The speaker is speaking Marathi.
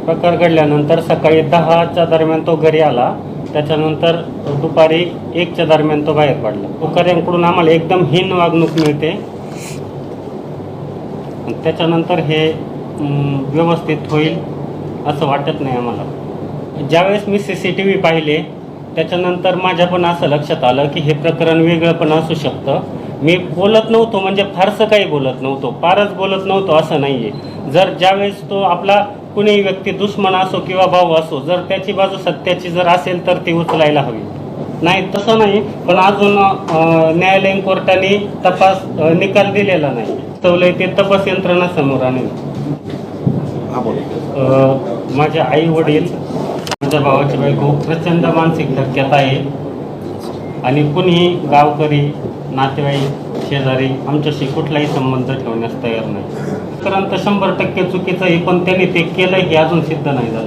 प्रकार घडल्यानंतर सकाळी 10च्या दरम्यान तो घरी आला. त्याच्यानंतर दुपारी 1च्या दरम्यान तो बाहेर पडला. पुकाऱ्यांकडून आम्हाला एकदम हीन वागणूक मिळते. त्याच्यानंतर हे व्यवस्थित होईल असं वाटत नाही आम्हाला. ज्यावेळेस मी CCTV पाहिले त्याच्यानंतर माझ्या पण असं लक्षात आलं की हे प्रकरण वेगळं पण असू शकतं. मी बोलत नव्हतो म्हणजे फारसं काही बोलत नव्हतो, फारच बोलत नव्हतो असं नाही आहे. जर ज्यावेळेस तो आपला कुणीही व्यक्ती दुश्मन असो किंवा भाऊ असो, जर त्याची बाजू सत्याची जर असेल तर ती उचलायला हवी. नाही तसं नाही, पण अजून न्यायालयीन कोर्टाने तपास निकाल दिलेला नाही. तवलय ते तपास यंत्रणा समोर आणेल. माझे आई वडील, माझ्या भावाची बायको प्रचंड मानसिक धक्क्यात आहे आणि कुणीही गावकरी, नातेवाईक, शेजारी आमच्याशी कुठलाही संबंध ठेवण्यास तयार नाही. कारण 100% चुकीचं आहे, पण त्यांनी ते केलं हे अजून सिद्ध नाही झालं.